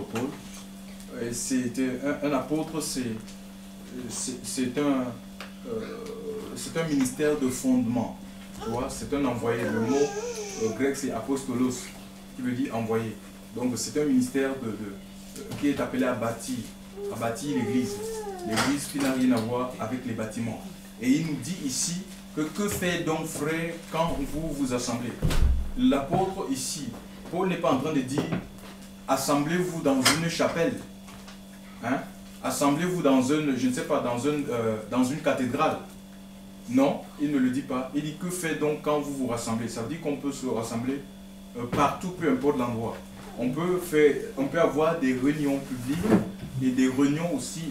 l'apôtre Paul. C'était un apôtre, c'est un ministère de fondement. Tu vois, c'est un envoyé. Le mot grec c'est apostolos, qui veut dire envoyé. Donc c'est un ministère qui est appelé à bâtir l'église. L'église qui n'a rien à voir avec les bâtiments. Et il nous dit ici que fait donc frère quand vous vous assemblez? L'apôtre ici, Paul n'est pas en train de dire assemblez-vous dans une chapelle. Hein? Assemblez-vous dans une, je ne sais pas, dans une cathédrale. Non, il ne le dit pas. Il dit que fait donc quand vous vous rassemblez? Ça veut dire qu'on peut se rassembler partout, peu importe l'endroit. On peut avoir des réunions publiques et des réunions aussi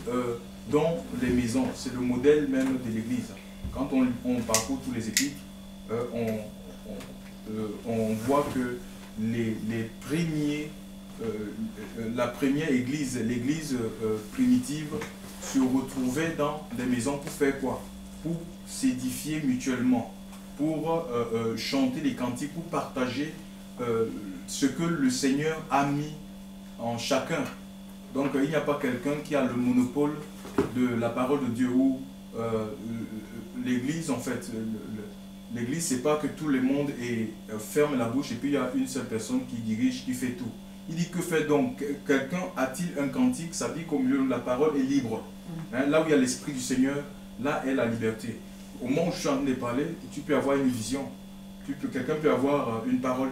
dans les maisons. C'est le modèle même de l'église. Quand on parcourt tous les épiques, on voit que la première église, l'église primitive, se retrouvait dans des maisons pour faire quoi? Pour s'édifier mutuellement, pour chanter les cantiques, pour partager ce que le Seigneur a mis en chacun. Donc il n'y a pas quelqu'un qui a le monopole de la parole de Dieu, ou l'église en fait. L'église, c'est pas que tout le monde ferme la bouche et puis il y a une seule personne qui dirige, qui fait tout. Il dit que fait donc? Quelqu'un a-t-il un cantique? Ça dit qu'au milieu de la parole est libre. Hein, là où il y a l'Esprit du Seigneur, là est la liberté. Au moment où je suis en train de parler, tu peux avoir une vision. Quelqu'un peut avoir une parole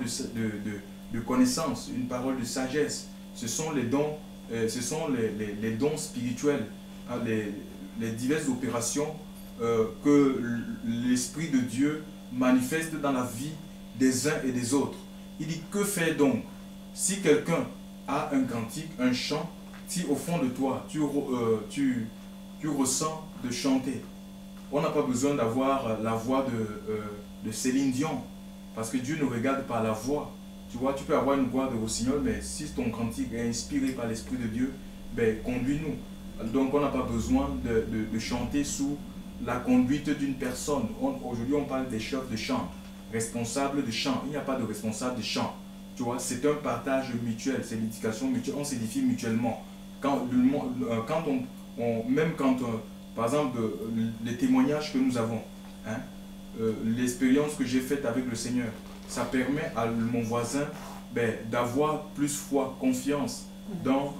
de connaissance, une parole de sagesse. Ce sont les dons, les dons spirituels, hein, les diverses opérations que l'Esprit de Dieu manifeste dans la vie des uns et des autres. Il dit que fait donc? Si quelqu'un a un cantique, un chant, si au fond de toi tu ressens de chanter, on n'a pas besoin d'avoir la voix de Céline Dion, parce que Dieu ne regarde pas la voix. Tu vois, tu peux avoir une voix de rossignol, mais si ton cantique est inspiré par l'Esprit de Dieu, ben, conduis-nous. Donc on n'a pas besoin de chanter sous la conduite d'une personne. Aujourd'hui on parle des chefs de chant, responsables de chant. Il n'y a pas de responsable de chant. Tu vois, c'est un partage mutuel, c'est l'éducation mutuelle, on s'édifie mutuellement. Même quand, par exemple, les témoignages que nous avons, hein, l'expérience que j'ai faite avec le Seigneur, ça permet à mon voisin d'avoir plus foi, confiance dans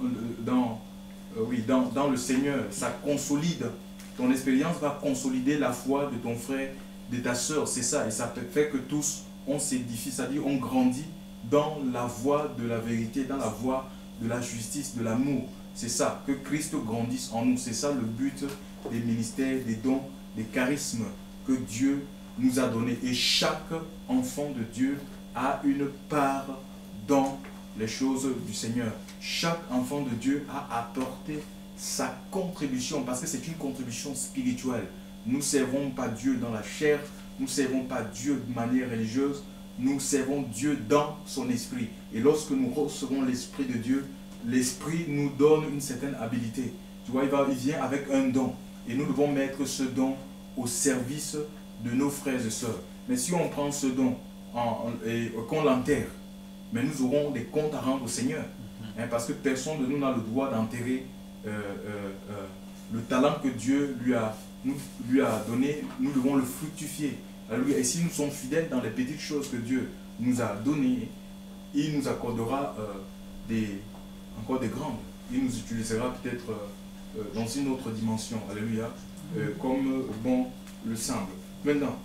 le Seigneur. Ça consolide. Ton expérience va consolider la foi de ton frère, de ta soeur, c'est ça. Et ça fait que tous, on s'édifie, c'est-à-dire on grandit dans la voie de la vérité, dans la voie de la justice, de l'amour. C'est ça, que Christ grandisse en nous. C'est ça le but des ministères, des dons, des charismes que Dieu nous a donnés. Et chaque enfant de Dieu a une part dans les choses du Seigneur. Chaque enfant de Dieu a apporté sa contribution, parce que c'est une contribution spirituelle. Nous ne servons pas Dieu dans la chair, nous ne servons pas Dieu de manière religieuse, nous servons Dieu dans son esprit. Et lorsque nous recevons l'Esprit de Dieu, l'Esprit nous donne une certaine habilité. Tu vois, il vient avec un don. Et nous devons mettre ce don au service de nos frères et sœurs. Mais si on prend ce don et qu'on l'enterre, mais nous aurons des comptes à rendre au Seigneur. Hein, parce que personne de nous n'a le droit d'enterrer le talent que Dieu lui a donné. Nous devons le fructifier. Et si nous sommes fidèles dans les petites choses que Dieu nous a données, il nous accordera encore des grandes. Il nous utilisera peut-être dans une autre dimension. Alléluia. Comme bon le semble. Maintenant,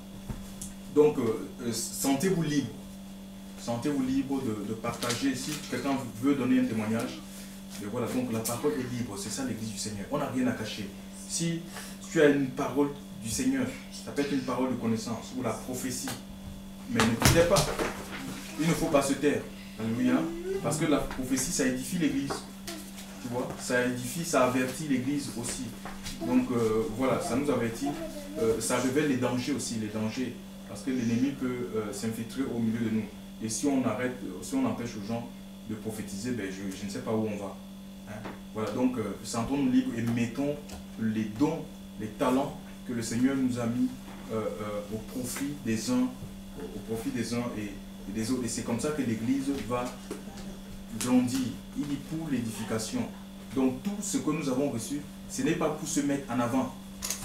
donc, sentez-vous libre. Sentez-vous libre de partager. Si quelqu'un veut donner un témoignage, et voilà, donc la parole est libre. C'est ça l'église du Seigneur. On n'a rien à cacher. Si tu as une parole du Seigneur, ça peut être une parole de connaissance ou la prophétie, mais ne te tais pas. Il ne faut pas se taire. Alléluia. Parce que la prophétie, ça édifie l'église. Tu vois, ça édifie, ça avertit l'église aussi. Donc voilà, ça nous avertit. Ça révèle les dangers aussi, les dangers. Parce que l'ennemi peut s'infiltrer au milieu de nous. Et si on arrête, si on empêche aux gens de prophétiser, ben, je ne sais pas où on va. Hein? Voilà, donc sentons-nous libres et mettons les dons, les talents que le Seigneur nous a mis au profit des uns et des autres. Et c'est comme ça que l'Église grandir, il dit pour l'édification. Donc tout ce que nous avons reçu, ce n'est pas pour se mettre en avant.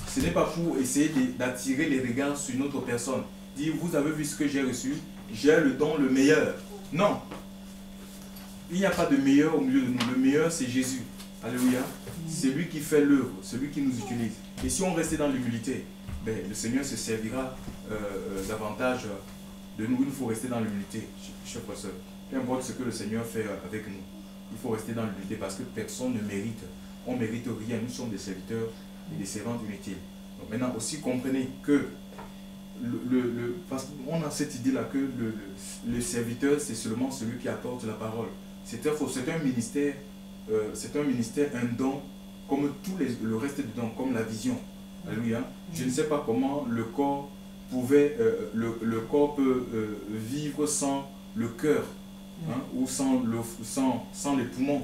Ce n'est pas pour essayer d'attirer les regards sur une autre personne. Dire, vous avez vu ce que j'ai reçu, j'ai le don le meilleur. Non. Il n'y a pas de meilleur au milieu de nous. Le meilleur, c'est Jésus. Alléluia. C'est lui qui fait l'œuvre, c'est lui qui nous utilise. Et si on restait dans l'humilité, ben, le Seigneur se servira davantage de nous. Il faut rester dans l'humilité, chers frères et sœurs. Peu importe ce que le Seigneur fait avec nous, il faut rester dans l'humilité parce que personne ne mérite. On ne mérite rien. Nous sommes des serviteurs et des servantes inutiles. Donc maintenant aussi, comprenez que parce qu'on a cette idée-là que le serviteur, c'est seulement celui qui apporte la parole. C'est un ministère, un don, comme le reste des dons, comme la vision. Alléluia. Je ne sais pas comment le corps le corps peut vivre sans le cœur, hein, ou sans les poumons.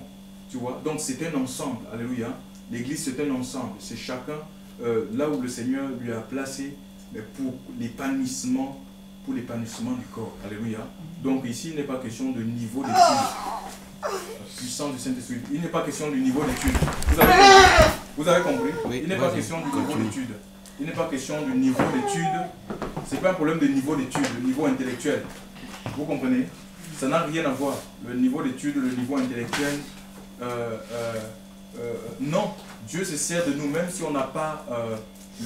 Tu vois? Donc c'est un ensemble. Alléluia. L'église, c'est un ensemble. C'est chacun là où le Seigneur lui a placé pour l'épanouissement du corps. Alléluia. Donc ici, il n'est pas question de niveau d'étude. Puissance du Saint-Esprit. Il n'est pas question du niveau d'étude. Vous avez compris? Oui, il n'est pas question du niveau d'étude. Il n'est pas question du niveau d'étude. Ce n'est pas un problème de niveau d'étude, le niveau intellectuel. Vous comprenez? Ça n'a rien à voir. Le niveau d'étude, le niveau intellectuel. Non. Dieu se sert de nous, même si on n'a pas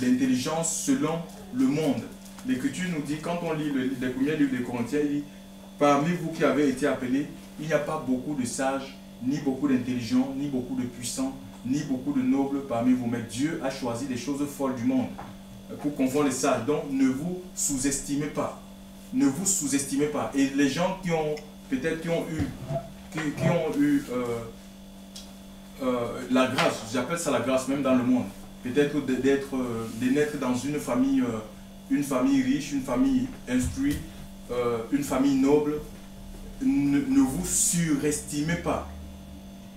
l'intelligence selon le monde. L'Écriture nous dit, quand on lit les premiers livres des Corinthiens, il dit, parmi vous qui avez été appelés, il n'y a pas beaucoup de sages, ni beaucoup d'intelligents, ni beaucoup de puissants, ni beaucoup de nobles parmi vous. Mais Dieu a choisi les choses folles du monde pour confondre les sages. Donc ne vous sous-estimez pas. Ne vous sous-estimez pas. Et les gens qui ont eu la grâce, j'appelle ça la grâce même dans le monde, peut-être de naître dans une famille riche, une famille instruite, une famille noble, ne vous surestimez pas.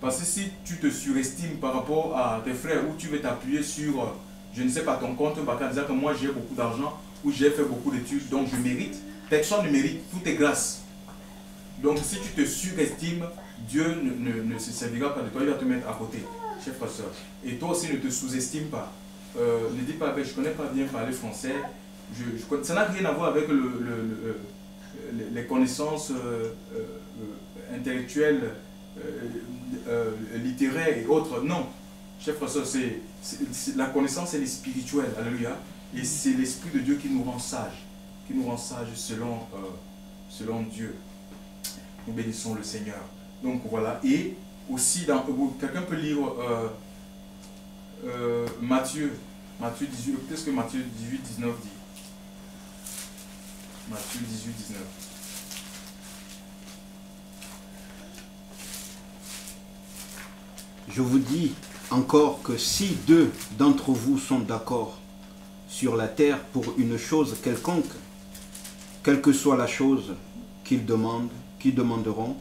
Parce que si tu te surestimes par rapport à tes frères, ou tu veux t'appuyer sur, je ne sais pas, ton compte bancaire, disant que moi j'ai beaucoup d'argent, ou j'ai fait beaucoup d'études, donc je mérite. Personne ne mérite, tout est grâce. Donc si tu te surestimes, Dieu ne se servira pas de toi, il va te mettre à côté, chers frères et sœurs. Et toi aussi ne te sous-estime pas. Ne dis pas, je ne connais pas bien parler français, ça n'a rien à voir avec les connaissances intellectuelles, littéraires et autres. Non, chers frères et sœurs, la connaissance elle est spirituelle, alléluia. Et c'est l'Esprit de Dieu qui nous rend sages, selon Dieu. Nous bénissons le Seigneur. Donc voilà, et aussi, quelqu'un peut lire Matthieu 18, qu'est-ce que Matthieu 18, 19 dit? Matthieu 18, 19. Je vous dis encore que si deux d'entre vous sont d'accord sur la terre pour une chose quelconque, quelle que soit la chose qu'ils demanderont,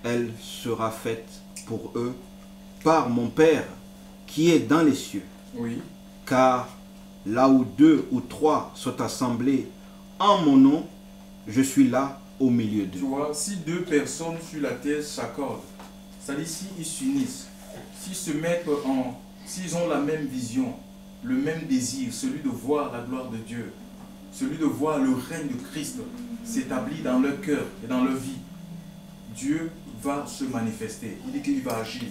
elle sera faite pour eux par mon Père qui est dans les cieux. Oui. Car là où deux ou trois sont assemblés en mon nom, je suis là au milieu d'eux. Tu vois, si deux personnes sur la terre s'accordent, c'est-à-dire s'ils s'unissent, s'ils ont la même vision, le même désir, celui de voir la gloire de Dieu, celui de voir le règne de Christ s'établir dans leur cœur et dans leur vie, Dieu va se manifester. Il dit qu'il va agir.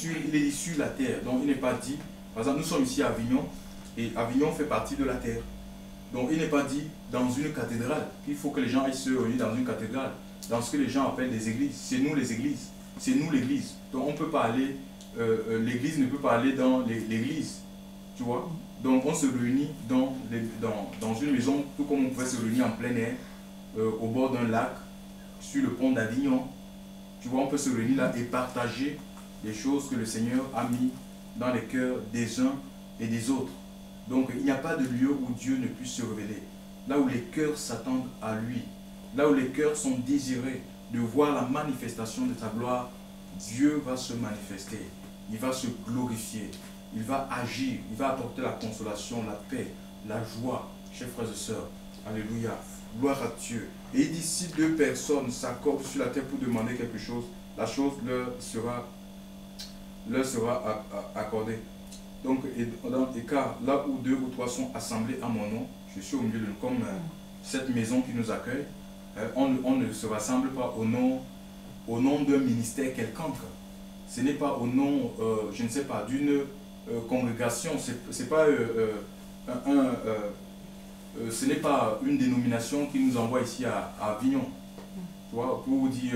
Il est sur la terre. Donc il n'est pas dit, par exemple nous sommes ici à Avignon, et Avignon fait partie de la terre. Donc il n'est pas dit dans une cathédrale. Il faut que les gens aillent se réunir dans une cathédrale, dans ce que les gens appellent des églises. C'est nous les églises. C'est nous l'église. Donc on ne peut pas aller, l'église ne peut pas aller dans l'église. Tu vois? Donc on se réunit dans une maison, tout comme on pouvait se réunir en plein air, au bord d'un lac, sur le pont d'Avignon. Tu vois, on peut se réunir là et partager les choses que le Seigneur a mis dans les cœurs des uns et des autres. Donc il n'y a pas de lieu où Dieu ne puisse se révéler. Là où les cœurs s'attendent à lui, là où les cœurs sont désirés de voir la manifestation de sa gloire, Dieu va se manifester, il va se glorifier, il va agir, il va apporter la consolation, la paix, la joie, chers frères et sœurs. Alléluia, gloire à Dieu. Et il dit, si deux personnes s'accordent sur la terre pour demander quelque chose, la chose leur sera accordée. Donc, et car là où 2 ou 3 sont assemblés à mon nom, je suis au milieu de nous, comme cette maison qui nous accueille. On ne se rassemble pas au nom d'un ministère quelconque. Ce n'est pas au nom, je ne sais pas, d'une congrégation. C'est pas ce n'est pas une dénomination qui nous envoie ici à Avignon. Tu vois, pour dire,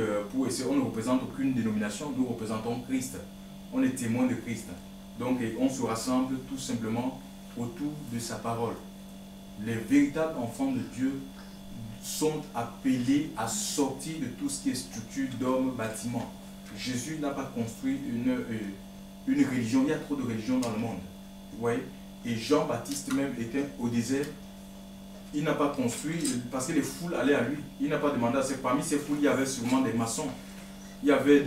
on ne représente aucune dénomination, nous représentons Christ. On est témoins de Christ. Donc on se rassemble tout simplement autour de sa parole. Les véritables enfants de Dieu sont appelés à sortir de tout ce qui est structure d'hommes, bâtiments. Jésus n'a pas construit une religion. Il y a trop de religions dans le monde. Vous voyez? Et Jean-Baptiste même était au désert. Il n'a pas construit parce que les foules allaient à lui. Il n'a pas demandé à parmi ces foules, il y avait sûrement des maçons. Il y avait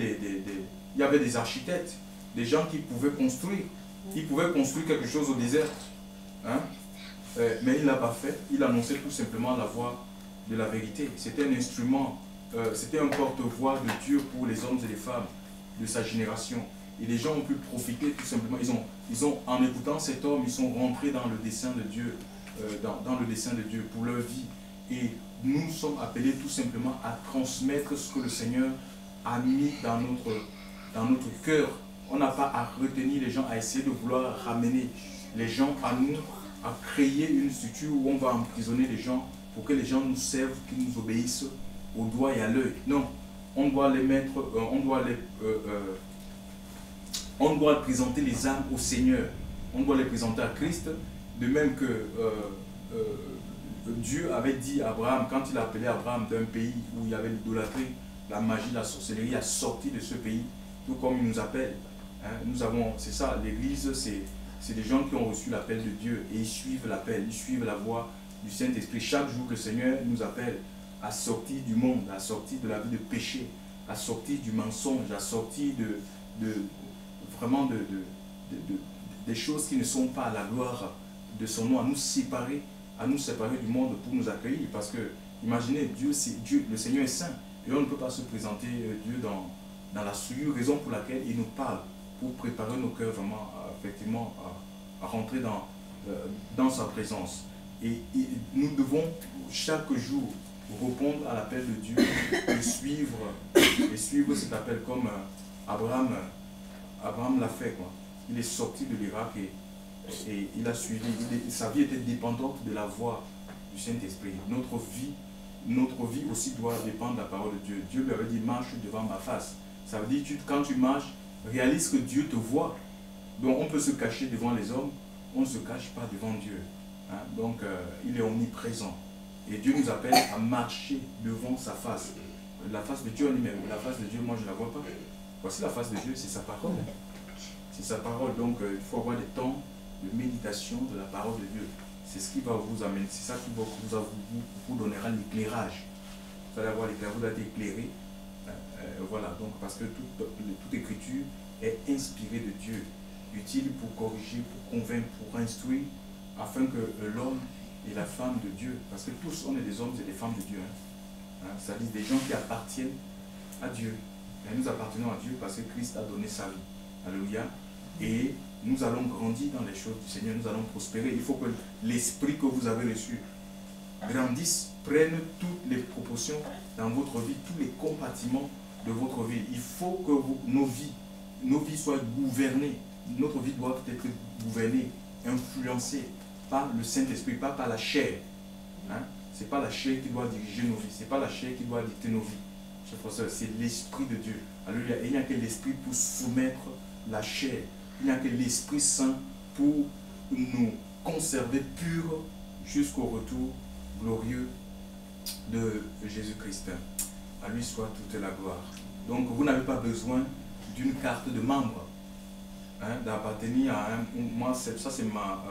des architectes, des gens qui pouvaient construire. Ils pouvaient construire quelque chose au désert. Hein? Mais il ne l'a pas fait. Il annonçait tout simplement la voix de la vérité. C'était un instrument, c'était un porte-voix de Dieu pour les hommes et les femmes de sa génération. Et les gens ont pu profiter tout simplement. En écoutant cet homme, ils sont rentrés dans le dessein de Dieu, dans le dessein de Dieu pour leur vie. Et nous sommes appelés tout simplement à transmettre ce que le Seigneur a mis dans notre cœur. On n'a pas à retenir les gens, à essayer de vouloir ramener les gens à nous, à créer une structure où on va emprisonner les gens pour que les gens nous servent, qu'ils nous obéissent au doigt et à l'œil. Non, on doit les mettre, on doit présenter les âmes au Seigneur. On doit les présenter à Christ, de même que Dieu avait dit à Abraham, quand il a appelé Abraham d'un pays où il y avait l'idolâtrie, la magie, la sorcellerie, à sortir de ce pays, tout comme il nous appelle. Hein, nous avons, c'est ça, l'Église, c'est des gens qui ont reçu l'appel de Dieu et ils suivent l'appel, ils suivent la voie du Saint-Esprit. Chaque jour, le Seigneur nous appelle à sortir du monde, à sortir de la vie de péché, à sortir du mensonge, à sortir vraiment des choses qui ne sont pas à la gloire de son nom, à nous séparer du monde pour nous accueillir. Parce que, imaginez, Dieu, le Seigneur est saint, et on ne peut pas se présenter Dieu dans la souillure, raison pour laquelle il nous parle, pour préparer nos cœurs vraiment, effectivement, à rentrer dans sa présence. Et nous devons chaque jour répondre à l'appel de Dieu et suivre cet appel comme Abraham l'a fait, quoi. Il est sorti de l'Irak et il a suivi, sa vie était dépendante de la voix du Saint-Esprit. Notre vie aussi doit dépendre de la parole de Dieu. Dieu lui avait dit, marche devant ma face. Ça veut dire, quand tu marches, réalise que Dieu te voit. Donc on peut se cacher devant les hommes, on ne se cache pas devant Dieu. Hein? Donc il est omniprésent. Et Dieu nous appelle à marcher devant sa face. La face de Dieu, la face de Dieu, moi je ne la vois pas. Voici la face de Dieu, c'est sa parole. C'est sa parole. Donc il faut avoir des temps de méditation de la parole de Dieu. C'est ce qui va vous amener, c'est ça qui vous donnera l'éclairage. Vous allez avoir l'éclairage, vous allez être éclairé. Voilà, donc parce que toute écriture est inspirée de Dieu, utile pour corriger, pour convaincre, pour instruire, afin que l'homme et la femme de Dieu, parce que tous on est des hommes et des femmes de Dieu, c'est-à-dire des gens qui appartiennent à Dieu. Et nous appartenons à Dieu parce que Christ a donné sa vie. Alléluia. Et nous allons grandir dans les choses du Seigneur, nous allons prospérer. Il faut que l'esprit que vous avez reçu grandisse, prenne toutes les proportions dans votre vie, tous les compartiments de votre vie. Il faut que nos vies soient gouvernées. Notre vie doit être gouvernée, influencée par le Saint-Esprit, pas par la chair. Hein? Ce n'est pas la chair qui doit diriger nos vies, ce n'est pas la chair qui doit dicter nos vies. Chers frères, c'est l'Esprit de Dieu. Alléluia. Et il n'y a que l'Esprit pour soumettre la chair. Il n'y a que l'Esprit Saint pour nous conserver purs jusqu'au retour glorieux de Jésus-Christ. À lui soit toute la gloire. Donc vous n'avez pas besoin d'une carte de membre, hein, d'appartenir à un... Moi, ça c'est ma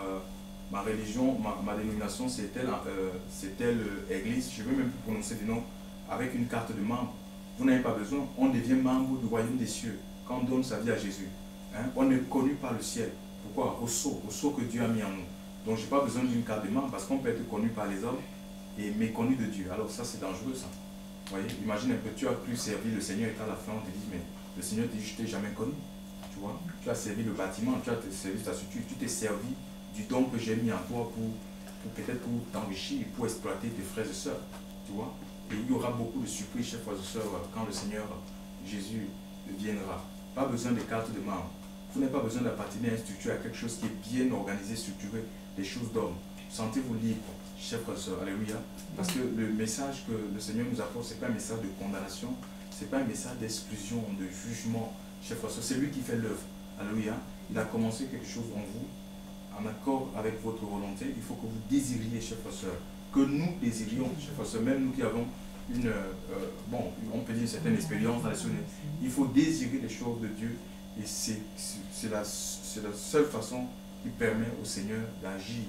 religion, ma dénomination, c'est telle église, je ne vais même plus prononcer le nom, avec une carte de membre. Vous n'avez pas besoin, on devient membre du royaume des cieux quand on donne sa vie à Jésus. Hein? On est connu par le ciel. Pourquoi? Au sceau que Dieu a mis en nous. Donc je n'ai pas besoin d'une carte de membre parce qu'on peut être connu par les hommes et méconnu de Dieu. Alors ça c'est dangereux ça. Vous voyez, imagine un peu, tu as pu servir le Seigneur et à la fin on te dit mais Le Seigneur te dit, je ne t'ai jamais connu. Tu vois, tu as servi le bâtiment, tu as servi ta structure, tu t'es servi du don que j'ai mis en toi pour peut-être pour t'enrichir, pour exploiter tes frères et sœurs. Tu vois. Et il y aura beaucoup de surprises, chers frères et sœurs, quand le Seigneur Jésus viendra. Pas besoin de carte de membre. Vous n'avez pas besoin d'appartenir à une structure, à quelque chose qui est bien organisé, structuré, des choses d'homme. Sentez-vous libre, chers frères et sœurs. Alléluia. Parce que le message que le Seigneur nous apporte, ce n'est pas un message de condamnation, ce n'est pas un message d'exclusion, de jugement. Chers frères et sœurs, c'est lui qui fait l'œuvre. Alléluia. Il a commencé quelque chose en vous, en accord avec votre volonté. Il faut que vous désiriez, chers frères et sœurs, que nous désirions, chers frères et sœurs, même nous qui avons une, on peut dire une certaine expérience dans les souvenirs. Il faut désirer les choses de Dieu et c'est la seule façon qui permet au Seigneur d'agir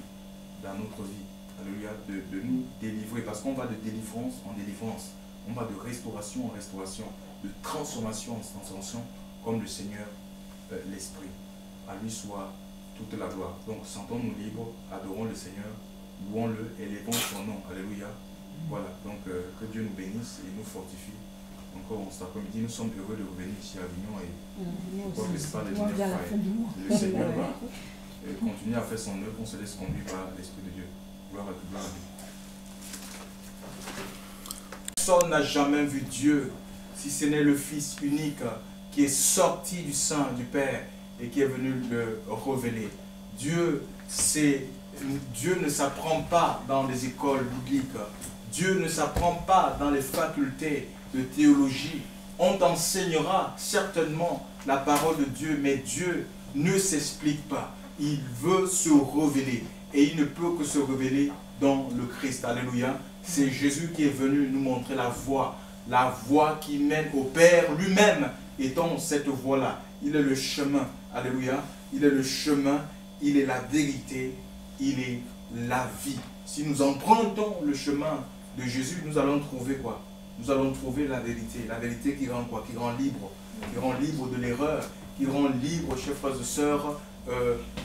dans notre vie. Alléluia, de nous délivrer, parce qu'on va de délivrance en délivrance, on va de restauration en restauration, de transformation en transformation, comme le Seigneur l'Esprit. À lui soit toute la gloire. Donc, sentons-nous libres, adorons le Seigneur, louons-le, élevons son nom. Alléluia. Voilà, donc que Dieu nous bénisse et nous fortifie. Encore cet après-midi, nous sommes heureux de revenir ici à Avignon et je crois que ce n'est pas le dernier fois. Le Seigneur va continuer à faire son œuvre, on se laisse conduire par l'Esprit de Dieu. Gloire à Dieu, gloire à Dieu. Personne n'a jamais vu Dieu, si ce n'est le Fils unique qui est sorti du sein du Père et qui est venu le révéler. Dieu ne s'apprend pas dans les écoles bibliques. Dieu ne s'apprend pas dans les facultés de théologie. On t'enseignera certainement la parole de Dieu, mais Dieu ne s'explique pas. Il veut se révéler et il ne peut que se révéler dans le Christ. Alléluia. C'est Jésus qui est venu nous montrer la voie qui mène au Père lui-même étant cette voie-là. Il est le chemin. Alléluia. Il est le chemin, il est la vérité, il est la vie. Si nous empruntons le chemin de Jésus, nous allons trouver quoi? Nous allons trouver la vérité qui rend quoi? Qui rend libre de l'erreur, qui rend libre, chers frères et sœurs,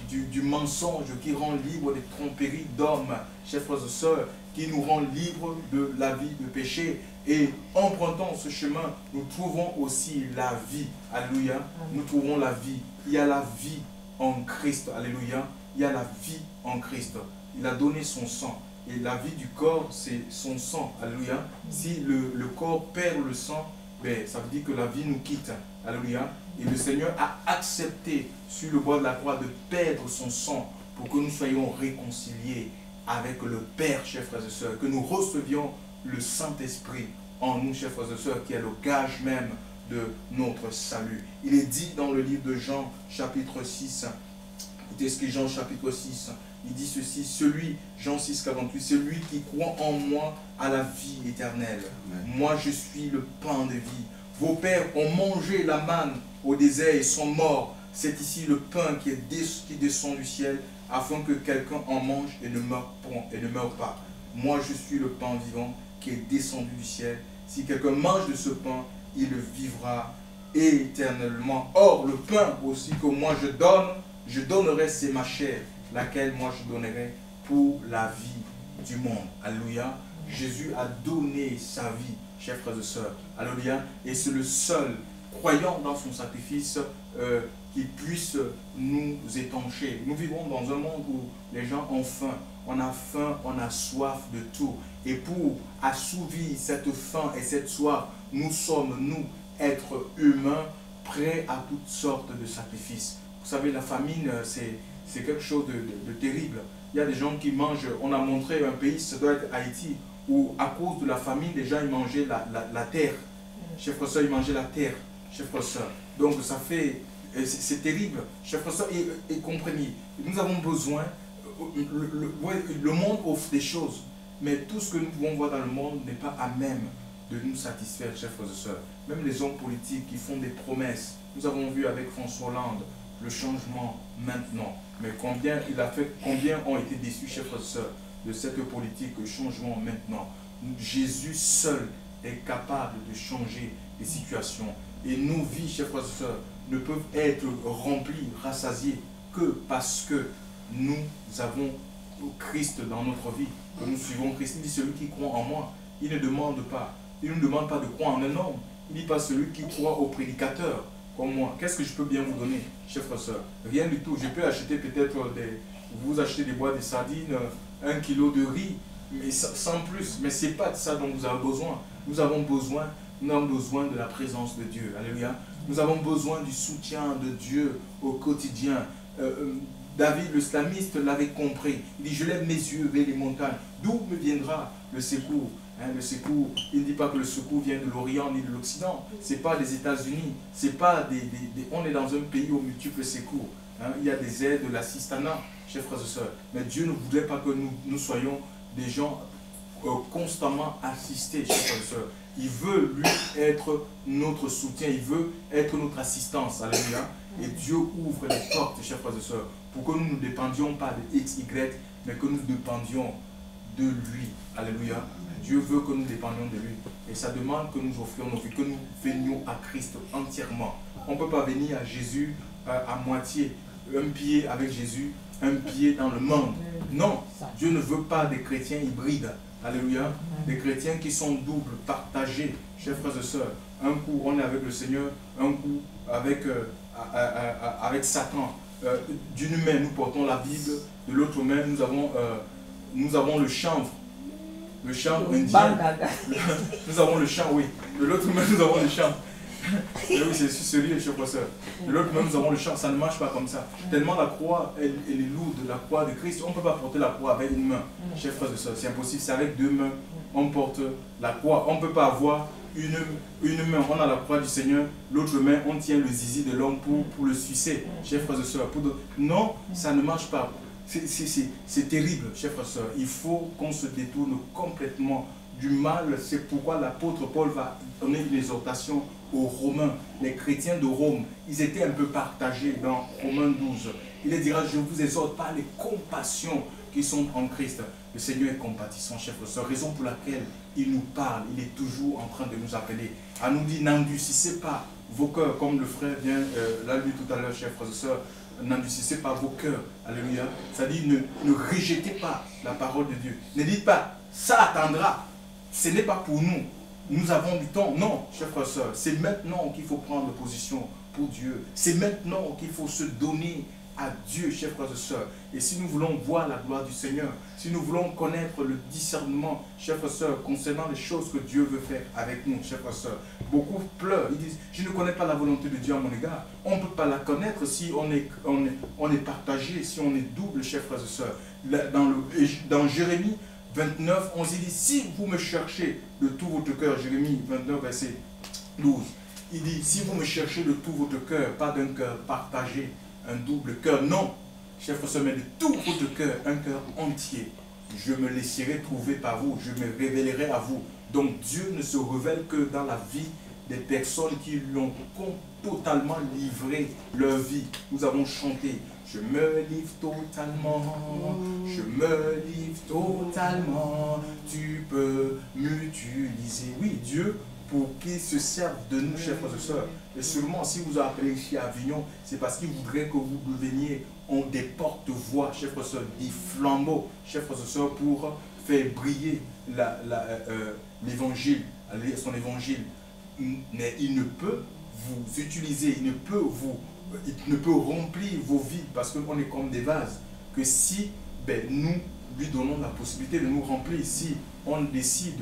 du mensonge, qui rend libre des tromperies d'hommes, chers frères et sœurs, qui nous rend libres de la vie de péché. Et empruntant ce chemin, nous trouvons aussi la vie. Alléluia. Nous trouvons la vie. Il y a la vie en Christ. Alléluia. Il y a la vie en Christ. Il a donné son sang. Et la vie du corps, c'est son sang. Alléluia. Si le corps perd le sang, ben, ça veut dire que la vie nous quitte. Alléluia. Et le Seigneur a accepté sur le bois de la croix de perdre son sang pour que nous soyons réconciliés avec le Père, chers frères et sœurs, que nous recevions le Saint-Esprit en nous, chers frères et sœurs, qui est le gage même de notre salut. Il est dit dans le livre de Jean, chapitre 6, écoutez ce que Jean, chapitre 6, il dit ceci, Jean 6, 48, celui qui croit en moi a la vie éternelle. Amen. Moi, je suis le pain de vie. Vos pères ont mangé la manne au désert et sont morts. C'est ici le pain qui descend du ciel, afin que quelqu'un en mange et ne meure pas. Moi, je suis le pain vivant qui est descendu du ciel. Si quelqu'un mange de ce pain, il vivra éternellement. Or, le pain aussi que moi je donnerai, c'est ma chair, laquelle moi je donnerai pour la vie du monde. Alléluia. Jésus a donné sa vie, chers frères et sœurs. Alléluia. Et c'est le seul croyant dans son sacrifice qui puisse nous étancher. Nous vivons dans un monde où les gens ont faim. On a soif de tout. Et pour assouvir cette faim et cette soif, nous sommes, nous, êtres humains, prêts à toutes sortes de sacrifices. Vous savez, la famine, c'est quelque chose de terrible. Il y a des gens qui mangent, on a montré un pays, ça doit être Haïti, où à cause de la famine, les gens ils mangeaient la terre. Chers frères et sœurs, ils mangeaient la terre. Chers frères et sœurs. Donc ça fait, c'est terrible. Chers frères et sœurs, et comprenez, nous avons besoin, le monde offre des choses, mais tout ce que nous pouvons voir dans le monde n'est pas à même de nous satisfaire, chers frères et sœurs. Même les hommes politiques qui font des promesses. Nous avons vu avec François Hollande le changement maintenant. Mais combien ont été déçus, chers frères et sœurs, de cette politique, le changement maintenant. Jésus seul est capable de changer les situations. Et nos vies, chers frères et sœurs, ne peuvent être remplies, rassasiées, que parce que nous avons Christ dans notre vie, que nous suivons Christ. Il dit, celui qui croit en moi, il ne demande pas de croire en un homme, Il dit pas celui qui croit au prédicateur comme moi. Qu'est-ce que je peux bien vous donner, chers frères et sœurs? Rien du tout. Je peux acheter peut-être vous achetez des boîtes de sardines, 1 kilo de riz, mais sans plus. Mais ce n'est pas de ça dont vous avez besoin. Nous avons besoin de la présence de Dieu. Alléluia. Nous avons besoin du soutien de Dieu au quotidien. David, le slamiste, l'avait compris. Il dit, je lève mes yeux vers les montagnes. D'où me viendra le secours? Le secours, il ne dit pas que le secours vient de l'Orient ni de l'Occident. Ce n'est pas des États-Unis. C'est pas on est dans un pays aux multiples secours. Il y a des aides, de l'assistanat, chers frères et sœurs. Mais Dieu ne voudrait pas que nous soyons des gens constamment assistés, chers frères et sœurs. Il veut, lui, être notre soutien. Il veut être notre assistance. Alléluia. Et Dieu ouvre les portes, chers frères et sœurs, pour que nous ne dépendions pas de X, Y, mais que nous dépendions de lui. Alléluia. Dieu veut que nous dépendions de lui. Et ça demande que nous offrions nos vies, que nous venions à Christ entièrement. On ne peut pas venir à Jésus à moitié. Un pied avec Jésus, un pied dans le monde. Non, Dieu ne veut pas des chrétiens hybrides. Alléluia. Des chrétiens qui sont doubles, partagés. Chers frères et sœurs, un coup on est avec le Seigneur, un coup avec Satan. D'une main nous portons la Bible, de l'autre main nous avons le chanvre. Le chanvre indien. Nous avons le chanvre, oui. De l'autre main nous avons le chanvre. Et oui, c'est celui, chers frères et sœurs. De l'autre main nous avons le chanvre. Ça ne marche pas comme ça. Tellement la croix, elle est lourde, la croix de Christ. On ne peut pas porter la croix avec une main. Chers frères et sœurs, c'est impossible. C'est avec deux mains. On porte la croix. On ne peut pas avoir une main, on a la croix du Seigneur, l'autre main, on tient le zizi de l'homme pour le sucer, chers frères et sœurs. Non, ça ne marche pas. C'est terrible, chers frères et sœurs. Il faut qu'on se détourne complètement du mal. C'est pourquoi l'apôtre Paul va donner une exhortation aux Romains. Les chrétiens de Rome, ils étaient un peu partagés dans Romains 12. Il les dira, je vous exhorte par les compassions qui sont en Christ. Le Seigneur est compatissant, chers frères et sœurs, raison pour laquelle il nous parle, il est toujours en train de nous appeler. À nous dire, n'endurcissez pas vos cœurs, comme le frère vient l'a lu tout à l'heure, chers frères et sœurs, n'endurcissez pas vos cœurs, alléluia. C'est-à-dire, ne rejetez pas la parole de Dieu. Ne dites pas, ça attendra, ce n'est pas pour nous, nous avons du temps. Non, chers frères et sœurs, c'est maintenant qu'il faut prendre position pour Dieu. C'est maintenant qu'il faut se donner à Dieu, chers frères et sœurs. Et si nous voulons voir la gloire du Seigneur, si nous voulons connaître le discernement, chers frères et sœurs, concernant les choses que Dieu veut faire avec nous, chers frères et sœurs, beaucoup pleurent, ils disent, je ne connais pas la volonté de Dieu à mon égard. On ne peut pas la connaître si on est partagé, si on est double, chers frères et sœurs. Dans Jérémie 29, on s'est dit, si vous me cherchez de tout votre cœur, Jérémie 29, verset 12, il dit, si vous me cherchez de tout votre cœur, pas d'un cœur partagé, un double cœur, non, chers frères et sœurs, mais de tout votre cœur, un cœur entier, je me laisserai trouver par vous, je me révélerai à vous. Donc Dieu ne se révèle que dans la vie des personnes qui lui ont totalement livré leur vie. Nous avons chanté, je me livre totalement, je me livre totalement, tu peux m'utiliser. Oui, Dieu, pour qu'il se serve de nous, chers frères et sœurs. Et seulement si vous appelez ici à Avignon, c'est parce qu'il voudrait que vous deveniez des porte-voix, chers frères et sœurs, des flambeaux, chers frères et sœurs, pour faire briller l'évangile, son évangile. Mais il ne peut vous utiliser, il ne peut remplir vos vies, parce qu'on est comme des vases, que si nous lui donnons la possibilité de nous remplir, si on décide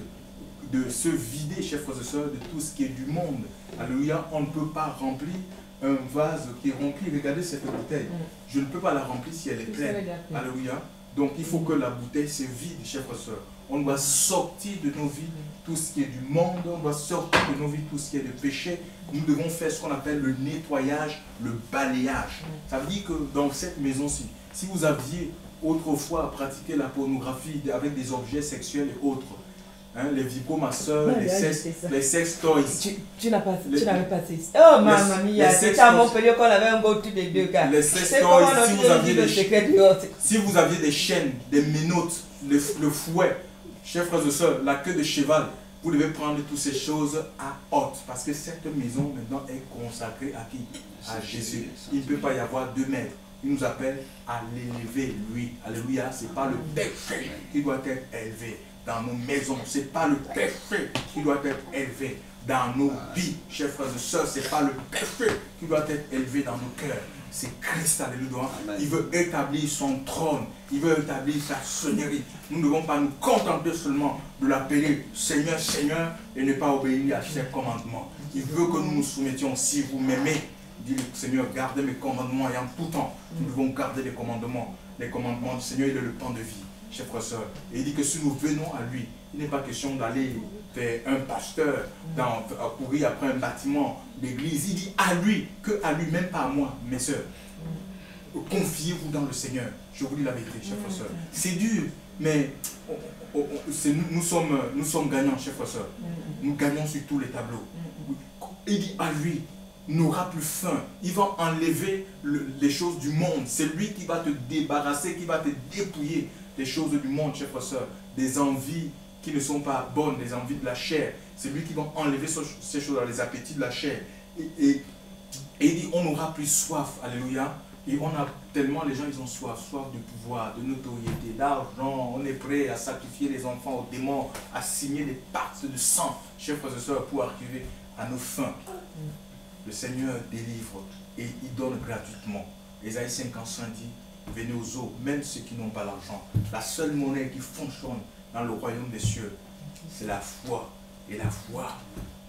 de se vider, chers frères et sœurs, de tout ce qui est du monde. Alléluia, on ne peut pas remplir un vase qui est rempli. Regardez cette bouteille. Je ne peux pas la remplir si elle est pleine. Alléluia. Donc il faut que la bouteille se vide, chers frères et sœurs. On doit sortir de nos vies tout ce qui est du monde, on doit sortir de nos vies tout ce qui est de péché. Nous devons faire ce qu'on appelle le nettoyage, le balayage. Ça veut dire que dans cette maison-ci, si vous aviez autrefois pratiqué la pornographie avec des objets sexuels et autres, les vibromasseurs, les sex toys. Tu n'avais pas ces... Oh, maman mia, c'était à Montpellier qu'on avait un go-to des deux gars. Les sex toys, si vous aviez des chaînes, des menottes, le fouet, chers frères et sœurs, la queue de cheval, vous devez prendre toutes ces choses à haute. Parce que cette maison maintenant est consacrée à qui? À Jésus. Il ne peut pas y avoir 2 mètres. Il nous appelle à l'élever, lui. Alléluia, ce n'est pas le péché qui doit être élevé dans nos maisons. Ce n'est pas le péché qui doit être élevé. dans nos vies. Chers frères et sœurs, ce n'est pas le péché qui doit être élevé dans nos cœurs. C'est Christ, alléluia. Il veut établir son trône. Il veut établir sa seigneurie. Nous ne devons pas nous contenter seulement de l'appeler Seigneur, Seigneur et ne pas obéir à ses commandements. Il veut que nous nous soumettions. Si vous m'aimez, dit le Seigneur, gardez mes commandements et en tout temps, nous devons garder les commandements. Les commandements du Seigneur, il est le pain de vie, chers frères et sœurs. Et il dit que si nous venons à lui, il n'est pas question d'aller vers un pasteur, à courir après un bâtiment d'église. Il dit à lui, que à lui, même pas à moi, mes sœurs. Confiez-vous dans le Seigneur. Je vous dis la vérité, chers frères et sœurs. C'est dur, mais nous sommes gagnants, chers frères et sœurs. Nous gagnons sur tous les tableaux. Il dit à lui, n'aura plus faim. Il va enlever les choses du monde. C'est lui qui va te débarrasser, qui va te dépouiller des choses du monde, chers frères et sœurs. Des envies qui ne sont pas bonnes, des envies de la chair. C'est lui qui va enlever ces choses-là, les appétits de la chair. Et il dit, on n'aura plus soif. Alléluia. Et on a tellement, les gens, ils ont soif de pouvoir, de notoriété, d'argent. On est prêt à sacrifier les enfants aux démons, à signer des pactes de sang, chers frères et sœurs, pour arriver à nos fins. Le Seigneur délivre et il donne gratuitement. Ésaïe 55 dit, venez aux eaux, même ceux qui n'ont pas l'argent. La seule monnaie qui fonctionne dans le royaume des cieux, c'est la foi. Et la foi,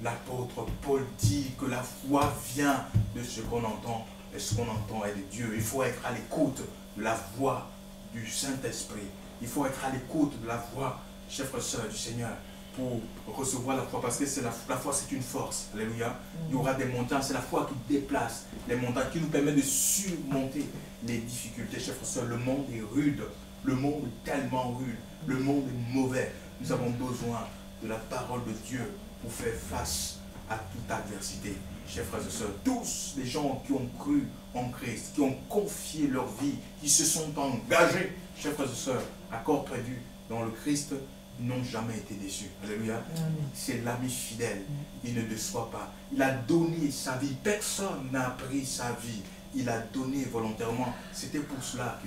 l'apôtre Paul dit que la foi vient de ce qu'on entend. Et ce qu'on entend est de Dieu. Il faut être à l'écoute de la voix du Saint-Esprit. Il faut être à l'écoute de la voix, chers frères et sœurs, du Seigneur, pour recevoir la foi. Parce que la foi, c'est une force. Alléluia. Il y aura des montagnes. C'est la foi qui déplace les montagnes, qui nous permet de surmonter les difficultés. Chers frères et sœurs, le monde est rude. Le monde est tellement rude. Le monde est mauvais. Nous avons besoin de la parole de Dieu pour faire face à toute adversité. Chers frères et sœurs, tous les gens qui ont cru en Christ, qui ont confié leur vie, qui se sont engagés, chers frères et sœurs, à corps perdu dans le Christ, n'ont jamais été déçus. Alléluia. C'est l'ami fidèle. Il ne déçoit pas. Il a donné sa vie. Personne n'a pris sa vie. Il a donné volontairement. C'était pour cela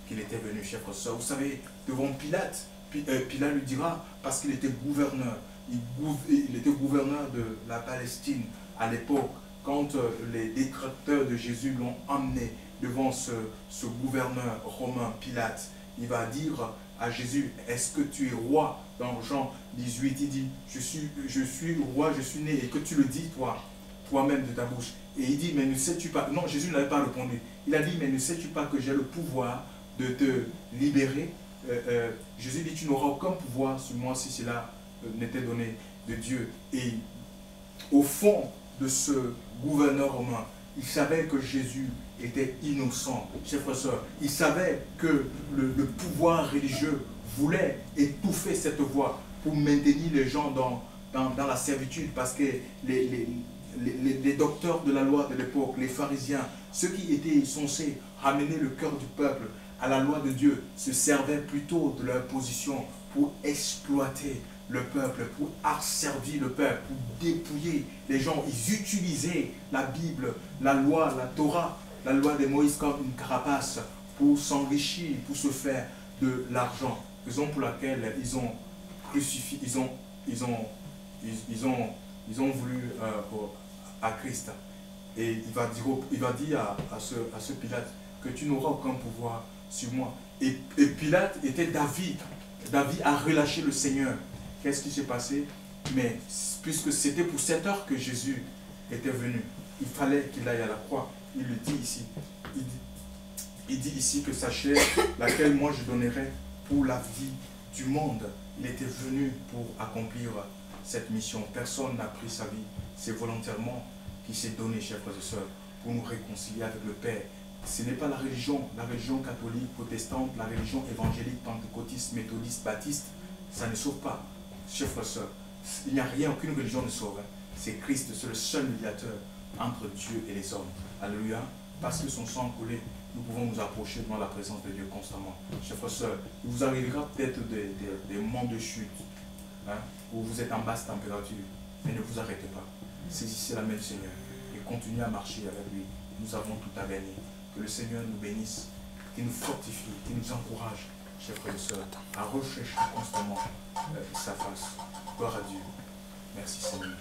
qu'il était venu, chers frères et sœurs. Vous savez, devant Pilate, Pilate lui dira, parce qu'il était gouverneur. Il était gouverneur de la Palestine à l'époque, quand les détracteurs de Jésus l'ont emmené devant ce gouverneur romain, Pilate. Il va dire à Jésus, est-ce que tu es roi? Dans Jean 18, il dit, je suis roi, je suis né, et que tu le dis toi-même de ta bouche. Et il dit, mais ne sais-tu pas? Non, Jésus n'avait pas répondu. Il a dit, mais ne sais-tu pas que j'ai le pouvoir de te libérer? Jésus dit, tu n'auras aucun pouvoir sur moi si cela n'était donné de Dieu. Et au fond de ce gouverneur romain, il savait que Jésus était innocent, chers frères et sœurs. Il savait que le pouvoir religieux voulait étouffer cette voix pour maintenir les gens dans la servitude, parce que les docteurs de la loi de l'époque, les pharisiens, ceux qui étaient censés ramener le cœur du peuple à la loi de Dieu, se servaient plutôt de leur position pour exploiter le peuple, pour asservir le peuple, pour dépouiller les gens. Ils utilisaient la Bible, la loi, la Torah, la loi de Moïse comme une carapace pour s'enrichir, pour se faire de l'argent. Raison pour laquelle ils ont crucifié, ils ont voulu à Christ. Et il va dire à ce Pilate que tu n'auras aucun pouvoir sur moi. Et Pilate était David. David a relâché le Seigneur. Qu'est-ce qui s'est passé? Mais puisque c'était pour cette heure que Jésus était venu, il fallait qu'il aille à la croix. Il le dit ici. Il dit ici que sa chair, laquelle moi je donnerai pour la vie du monde. Il était venu pour accomplir cette mission. Personne n'a pris sa vie. C'est volontairement qu'il s'est donné, chers frères et sœurs, pour nous réconcilier avec le Père. Ce n'est pas la religion catholique, protestante, la religion évangélique, pentecôtiste, méthodiste, baptiste. Ça ne sauve pas. Chers frères et sœurs, il n'y a rien, aucune religion ne sauve. C'est Christ, c'est le seul médiateur entre Dieu et les hommes. Alléluia. Parce que son sang coulé, nous pouvons nous approcher devant la présence de Dieu constamment. Chers frères et sœurs, il vous arrivera peut-être des moments de chute, hein, où vous êtes en basse température, mais ne vous arrêtez pas. Saisissez la main du Seigneur et continuez à marcher avec lui. Nous avons tout à gagner. Que le Seigneur nous bénisse, qu'il nous fortifie, qu'il nous encourage, chers frères et sœurs, à rechercher constamment sa face. Gloire à Dieu. Merci Seigneur.